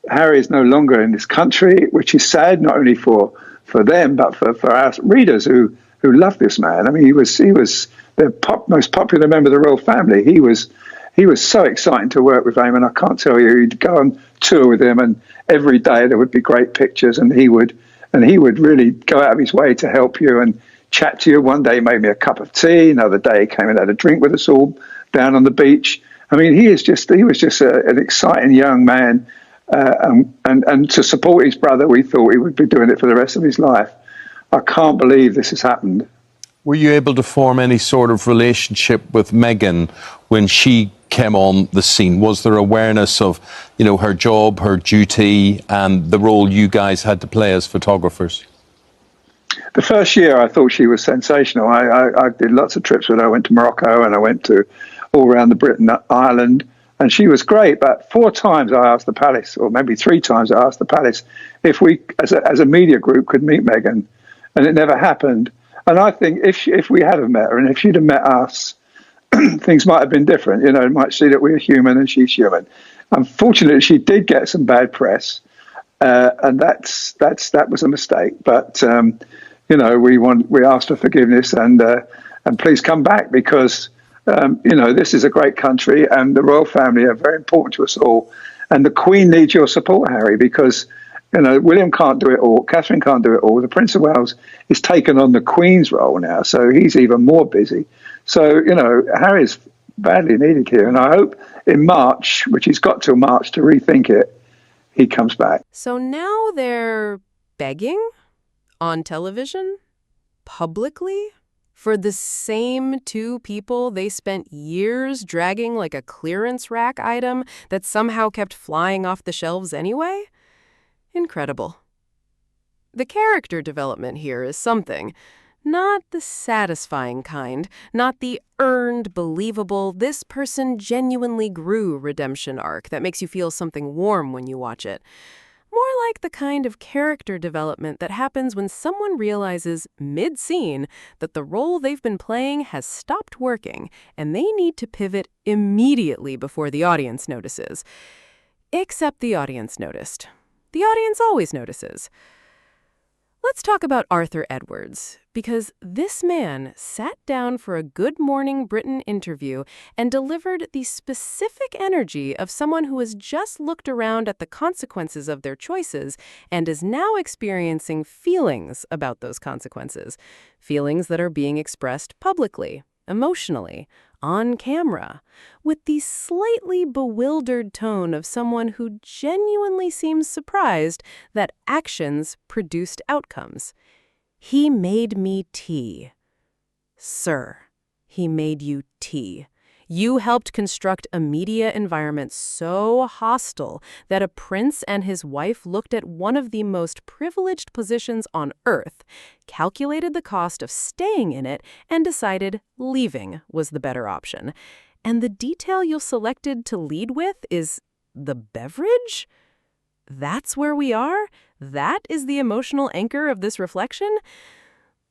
Harry is no longer in this country, which is sad not only for them but for our readers who love this man. I mean, he was the most popular member of the royal family. He was so exciting to work with him, and I can't tell you, you'd go on tour with him, and every day there would be great pictures, and he would really go out of his way to help you and chat to you. One day he made me a cup of tea. Another day he came and had a drink with us all down on the beach. I mean, he was just an exciting young man, and to support his brother, we thought he would be doing it for the rest of his life. I can't believe this has happened. Were you able to form any sort of relationship with Meghan when she came on the scene? Was there awareness of, her job, her duty, and the role you guys had to play as photographers? The first year, I thought she was sensational. I did lots of trips with her. I went to Morocco and I went to all around the Britain, Ireland, and she was great. But 4 times I asked the palace, or maybe 3 times I asked the palace, if we, as a media group, could meet Meghan, and it never happened. And I think if we had have met her and if she'd have met us, things might have been different. You might see that we're human and she's human. Unfortunately, she did get some bad press, and that was a mistake. But we asked for forgiveness and please come back, because this is a great country and the royal family are very important to us all. And the Queen needs your support, Harry, because William can't do it all. Catherine can't do it all. The Prince of Wales is taken on the Queen's role now, so he's even more busy. So, Harry's badly needed here. And I hope in March, which he's got till March to rethink it, he comes back. So now they're begging on television, publicly, for the same 2 people they spent years dragging like a clearance rack item that somehow kept flying off the shelves anyway? Incredible. The character development here is something. Not the satisfying kind, not the earned, believable, this person genuinely grew redemption arc that makes you feel something warm when you watch it. More like the kind of character development that happens when someone realizes mid-scene that the role they've been playing has stopped working and they need to pivot immediately before the audience notices. Except the audience noticed. The audience always notices. Let's talk about Arthur Edwards, because this man sat down for a Good Morning Britain interview and delivered the specific energy of someone who has just looked around at the consequences of their choices and is now experiencing feelings about those consequences, feelings that are being expressed publicly, emotionally, on camera, with the slightly bewildered tone of someone who genuinely seems surprised that actions produced outcomes. He made me tea. Sir, he made you tea. You helped construct a media environment so hostile that a prince and his wife looked at one of the most privileged positions on earth, calculated the cost of staying in it, and decided leaving was the better option. And the detail you selected to lead with is the beverage? That's where we are? That is the emotional anchor of this reflection?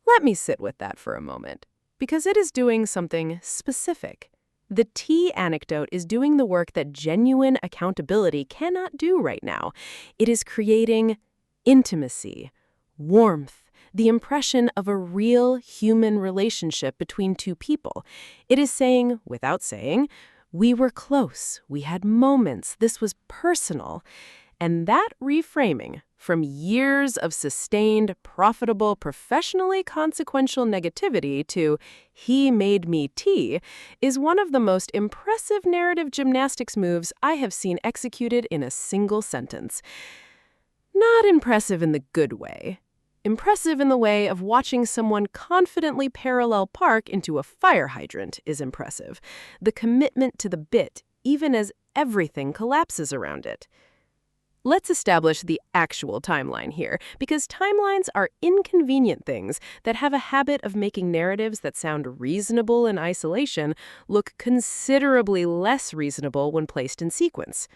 Let me sit with that for a moment, because it is doing something specific. The tea anecdote is doing the work that genuine accountability cannot do right now. It is creating intimacy, warmth, the impression of a real human relationship between 2 people. It is saying, without saying, we were close, we had moments, this was personal. And that reframing from years of sustained, profitable, professionally consequential negativity to he made me tea is one of the most impressive narrative gymnastics moves I have seen executed in a single sentence. Not impressive in the good way. Impressive in the way of watching someone confidently parallel park into a fire hydrant is impressive. The commitment to the bit, even as everything collapses around it. Let's establish the actual timeline here, because timelines are inconvenient things that have a habit of making narratives that sound reasonable in isolation look considerably less reasonable when placed in sequence.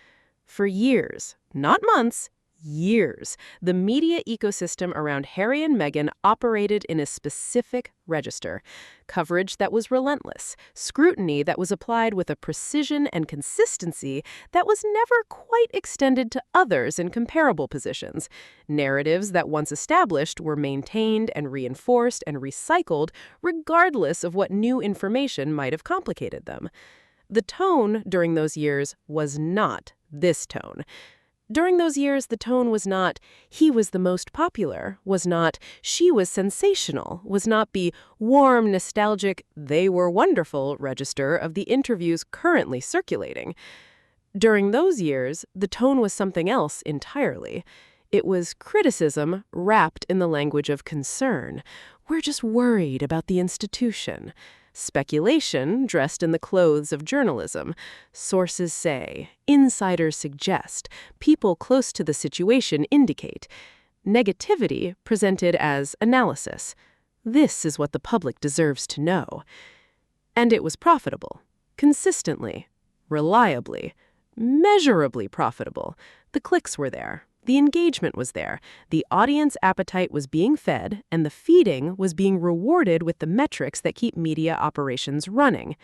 For years, not months, years, the media ecosystem around Harry and Meghan operated in a specific register. Coverage that was relentless, scrutiny that was applied with a precision and consistency that was never quite extended to others in comparable positions. Narratives that once established were maintained and reinforced and recycled regardless of what new information might have complicated them. The tone during those years was not this tone. During those years, the tone was not, he was the most popular, was not, she was sensational, was not the warm, nostalgic, they were wonderful register of the interviews currently circulating. During those years, the tone was something else entirely. It was criticism wrapped in the language of concern. We're just worried about the institution. Speculation dressed in the clothes of journalism. Sources say, insiders suggest, people close to the situation indicate. Negativity presented as analysis. This is what the public deserves to know. And it was profitable, consistently, reliably, measurably profitable. The clicks were there. The engagement was there, the audience appetite was being fed, and the feeding was being rewarded with the metrics that keep media operations running.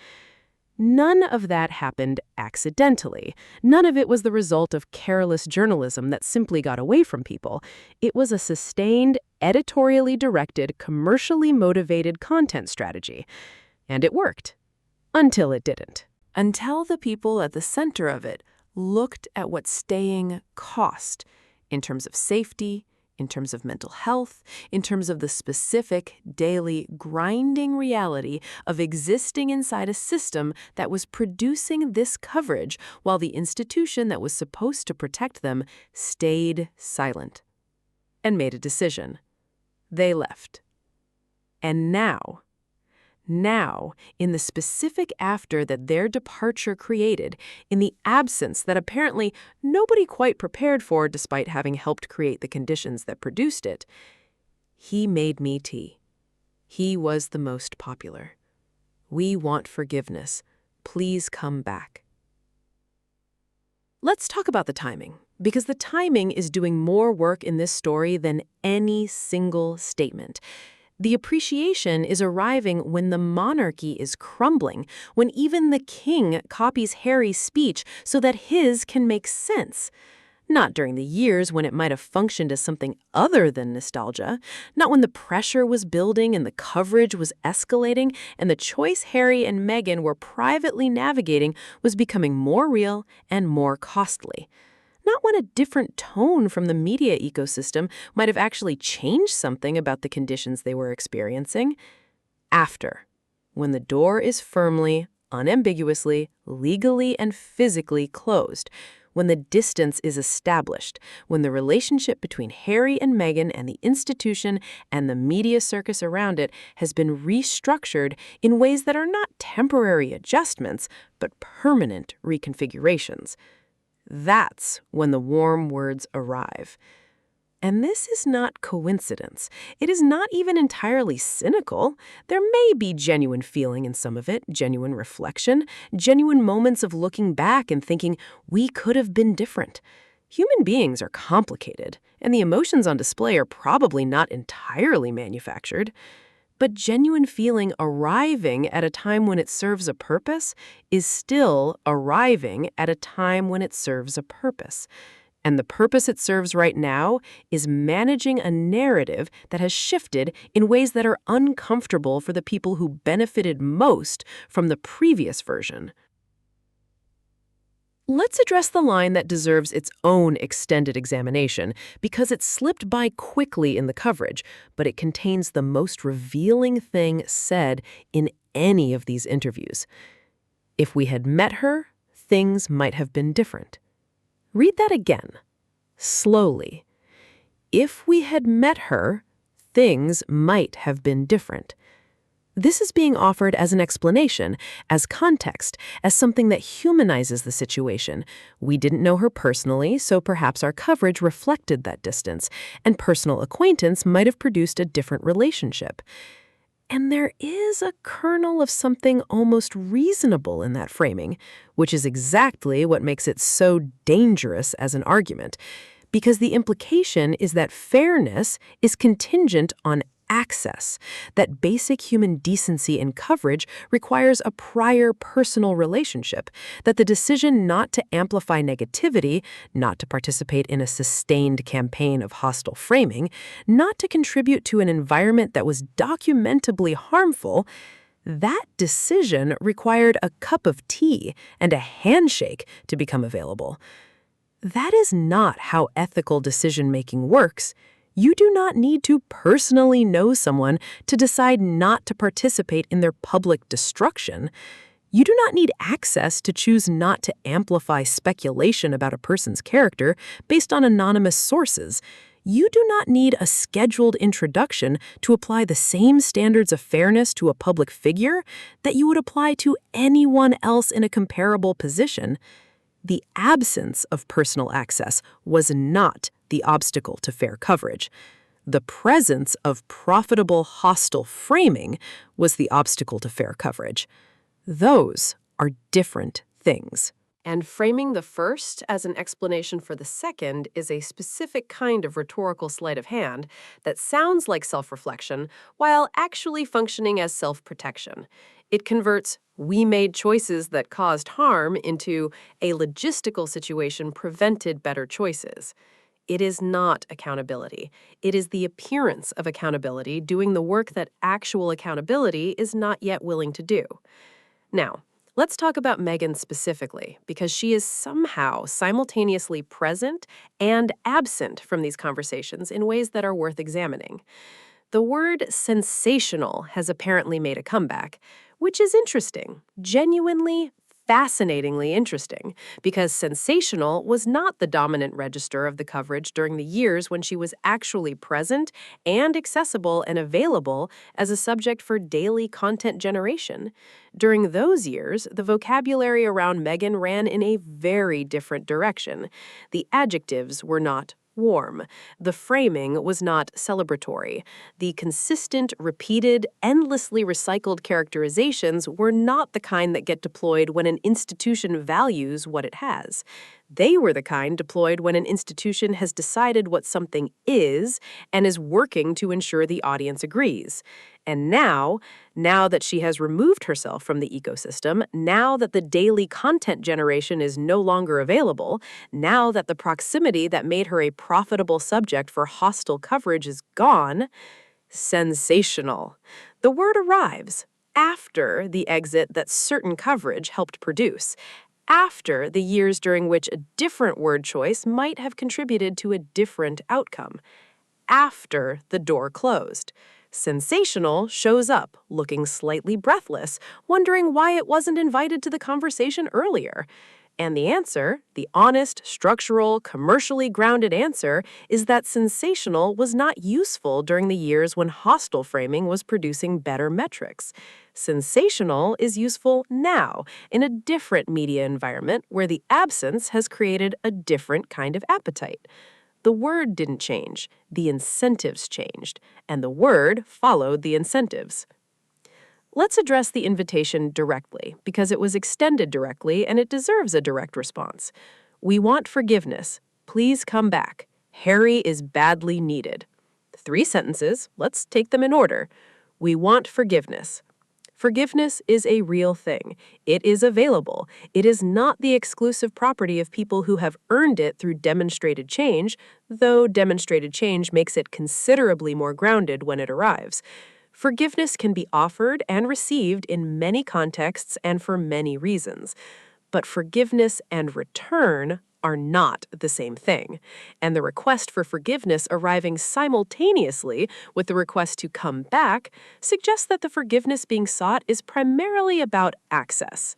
None of that happened accidentally. None of it was the result of careless journalism that simply got away from people. It was a sustained, editorially directed, commercially motivated content strategy. And it worked. Until it didn't. Until the people at the center of it looked at what staying cost. In terms of safety, in terms of mental health, in terms of the specific, daily, grinding reality of existing inside a system that was producing this coverage while the institution that was supposed to protect them stayed silent and made a decision. They left. And now, in the specific after that their departure created, in the absence that apparently nobody quite prepared for despite having helped create the conditions that produced it, he made me tea. He was the most popular. We want forgiveness. Please come back. Let's talk about the timing, because the timing is doing more work in this story than any single statement. The appreciation is arriving when the monarchy is crumbling, when even the king copies Harry's speech so that his can make sense. Not during the years when it might have functioned as something other than nostalgia, not when the pressure was building and the coverage was escalating and the choice Harry and Meghan were privately navigating was becoming more real and more costly. Not when a different tone from the media ecosystem might have actually changed something about the conditions they were experiencing. After, when the door is firmly, unambiguously, legally, and physically closed, when the distance is established, when the relationship between Harry and Meghan and the institution and the media circus around it has been restructured in ways that are not temporary adjustments, but permanent reconfigurations. That's when the warm words arrive. And this is not coincidence. It is not even entirely cynical. There may be genuine feeling in some of it, genuine reflection, genuine moments of looking back and thinking, we could have been different. Human beings are complicated, and the emotions on display are probably not entirely manufactured. But genuine feeling arriving at a time when it serves a purpose is still arriving at a time when it serves a purpose. And the purpose it serves right now is managing a narrative that has shifted in ways that are uncomfortable for the people who benefited most from the previous version. Let's address the line that deserves its own extended examination because it slipped by quickly in the coverage, but it contains the most revealing thing said in any of these interviews. If we had met her, things might have been different. Read that again, slowly. If we had met her, things might have been different. This is being offered as an explanation, as context, as something that humanizes the situation. We didn't know her personally, so perhaps our coverage reflected that distance, and personal acquaintance might have produced a different relationship. And there is a kernel of something almost reasonable in that framing, which is exactly what makes it so dangerous as an argument. Because the implication is that fairness is contingent on access, that basic human decency and coverage requires a prior personal relationship, that the decision not to amplify negativity, not to participate in a sustained campaign of hostile framing, not to contribute to an environment that was documentably harmful, that decision required a cup of tea and a handshake to become available. That is not how ethical decision-making works. You do not need to personally know someone to decide not to participate in their public destruction. You do not need access to choose not to amplify speculation about a person's character based on anonymous sources. You do not need a scheduled introduction to apply the same standards of fairness to a public figure that you would apply to anyone else in a comparable position. The absence of personal access was not the obstacle to fair coverage. The presence of profitable hostile framing was the obstacle to fair coverage. Those are different things. And framing the first as an explanation for the second is a specific kind of rhetorical sleight of hand that sounds like self-reflection while actually functioning as self-protection. It converts "we made choices that caused harm" into "a logistical situation prevented better choices." It is not accountability. It is the appearance of accountability doing the work that actual accountability is not yet willing to do. Now, let's talk about Meghan specifically, because she is somehow simultaneously present and absent from these conversations in ways that are worth examining. The word sensational has apparently made a comeback, which is interesting, genuinely, fascinatingly interesting, because sensational was not the dominant register of the coverage during the years when she was actually present and accessible and available as a subject for daily content generation. During those years, the vocabulary around Meghan ran in a very different direction. The adjectives were not warm. The framing was not celebratory. The consistent, repeated, endlessly recycled characterizations were not the kind that get deployed when an institution values what it has. They were the kind deployed when an institution has decided what something is and is working to ensure the audience agrees. And now that she has removed herself from the ecosystem, now that the daily content generation is no longer available, now that the proximity that made her a profitable subject for hostile coverage is gone, sensational. The word arrives after the exit that certain coverage helped produce, after the years during which a different word choice might have contributed to a different outcome, after the door closed. Sensational shows up, looking slightly breathless, wondering why it wasn't invited to the conversation earlier. And the answer, the honest, structural, commercially grounded answer, is that sensational was not useful during the years when hostile framing was producing better metrics. Sensational is useful now, in a different media environment where the absence has created a different kind of appetite. The word didn't change, the incentives changed, and the word followed the incentives. Let's address the invitation directly, because it was extended directly and it deserves a direct response. We want forgiveness. Please come back. Harry is badly needed. 3 sentences. Let's take them in order. We want forgiveness. Forgiveness is a real thing. It is available. It is not the exclusive property of people who have earned it through demonstrated change, though demonstrated change makes it considerably more grounded when it arrives. Forgiveness can be offered and received in many contexts and for many reasons. But forgiveness and return are not the same thing, and the request for forgiveness arriving simultaneously with the request to come back suggests that the forgiveness being sought is primarily about access.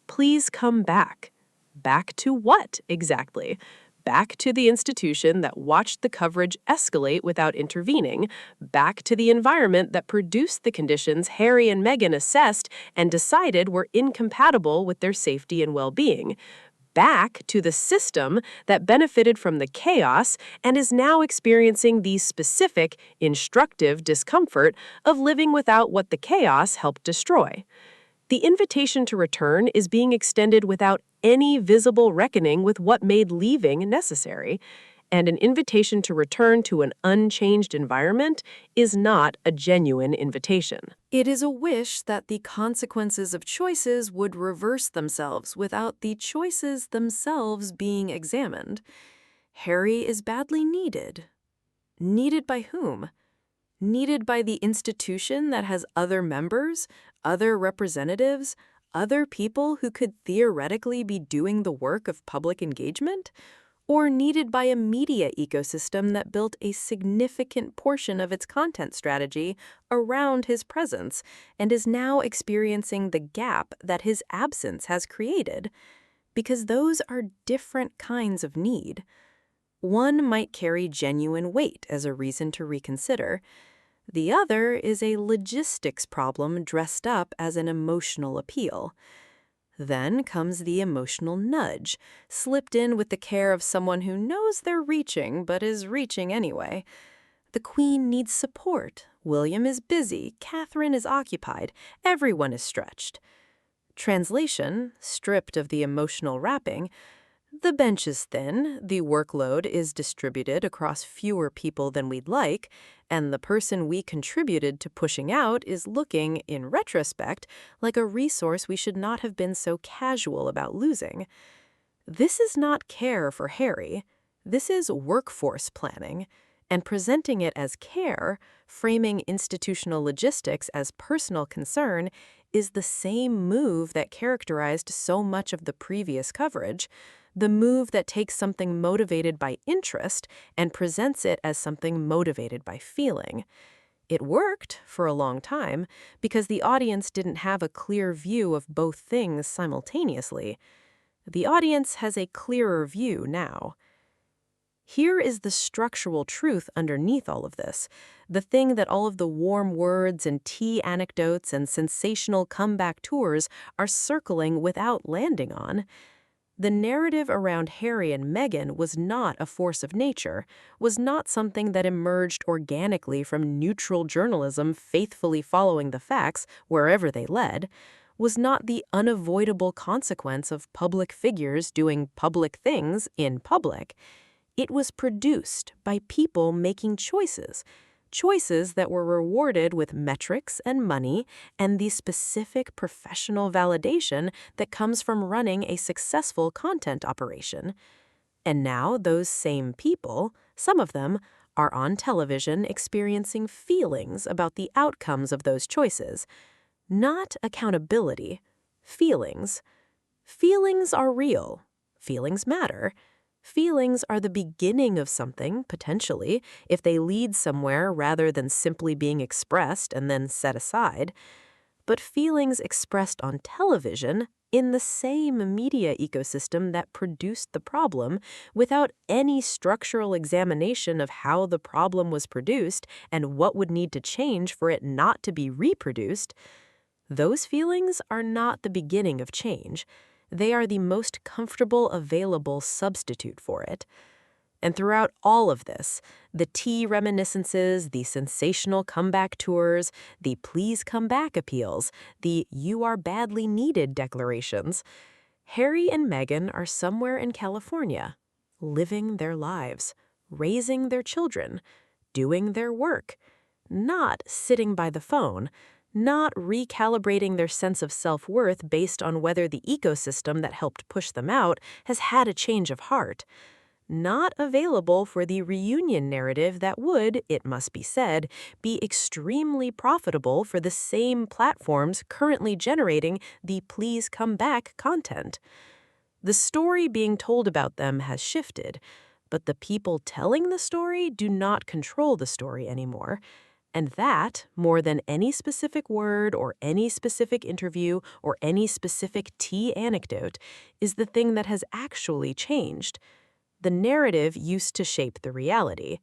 Please come back. Back to what, exactly? Back to the institution that watched the coverage escalate without intervening, back to the environment that produced the conditions Harry and Meghan assessed and decided were incompatible with their safety and well-being, back to the system that benefited from the chaos and is now experiencing the specific, instructive discomfort of living without what the chaos helped destroy. The invitation to return is being extended without any visible reckoning with what made leaving necessary. And an invitation to return to an unchanged environment is not a genuine invitation. It is a wish that the consequences of choices would reverse themselves without the choices themselves being examined. Harry is badly needed. Needed by whom? Needed by the institution that has other members, other representatives, other people who could theoretically be doing the work of public engagement? Or needed by a media ecosystem that built a significant portion of its content strategy around his presence and is now experiencing the gap that his absence has created? Because those are different kinds of need. One might carry genuine weight as a reason to reconsider. The other is a logistics problem dressed up as an emotional appeal. Then comes the emotional nudge, slipped in with the care of someone who knows they're reaching but is reaching anyway. The Queen needs support. William is busy. Catherine is occupied. Everyone is stretched. Translation, stripped of the emotional wrapping, the bench is thin, the workload is distributed across fewer people than we'd like, and the person we contributed to pushing out is looking, in retrospect, like a resource we should not have been so casual about losing. This is not care for Harry. This is workforce planning. And presenting it as care, framing institutional logistics as personal concern, is the same move that characterized so much of the previous coverage, the move that takes something motivated by interest and presents it as something motivated by feeling. It worked for a long time because the audience didn't have a clear view of both things simultaneously. The audience has a clearer view now. Here is the structural truth underneath all of this, the thing that all of the warm words and tea anecdotes and sensational comeback tours are circling without landing on. The narrative around Harry and Meghan was not a force of nature, was not something that emerged organically from neutral journalism faithfully following the facts wherever they led, was not the unavoidable consequence of public figures doing public things in public. It was produced by people making choices that were rewarded with metrics and money and the specific professional validation that comes from running a successful content operation. And now those same people, some of them, are on television experiencing feelings about the outcomes of those choices. Not accountability. Feelings. Feelings are real. Feelings matter. Feelings are the beginning of something, potentially, if they lead somewhere rather than simply being expressed and then set aside. But feelings expressed on television, in the same media ecosystem that produced the problem, without any structural examination of how the problem was produced and what would need to change for it not to be reproduced, those feelings are not the beginning of change. They are the most comfortable available substitute for it. And throughout all of this, the tea reminiscences, the sensational comeback tours, the please come back appeals, the you are badly needed declarations, Harry and Meghan are somewhere in California, living their lives, raising their children, doing their work, not sitting by the phone, not recalibrating their sense of self-worth based on whether the ecosystem that helped push them out has had a change of heart, not available for the reunion narrative that would, it must be said, be extremely profitable for the same platforms currently generating the please come back content. The story being told about them has shifted, but the people telling the story do not control the story anymore. And that, more than any specific word or any specific interview or any specific tea anecdote, is the thing that has actually changed. The narrative used to shape the reality.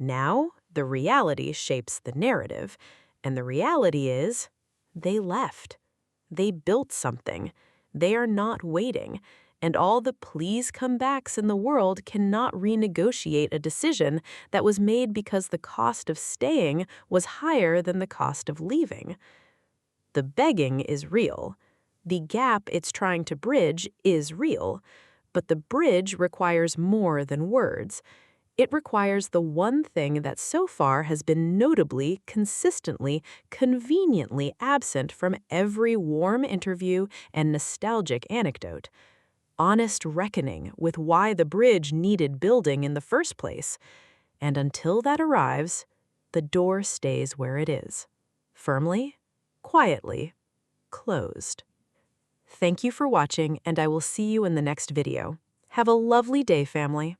Now, the reality shapes the narrative. And the reality is, they left. They built something. They are not waiting. And all the please come backs in the world cannot renegotiate a decision that was made because the cost of staying was higher than the cost of leaving. The begging is real. The gap it's trying to bridge is real. But the bridge requires more than words. It requires the one thing that so far has been notably, consistently, conveniently absent from every warm interview and nostalgic anecdote: honest reckoning with why the bridge needed building in the first place. And until that arrives, the door stays where it is, firmly, quietly, closed. Thank you for watching, and I will see you in the next video. Have a lovely day, family.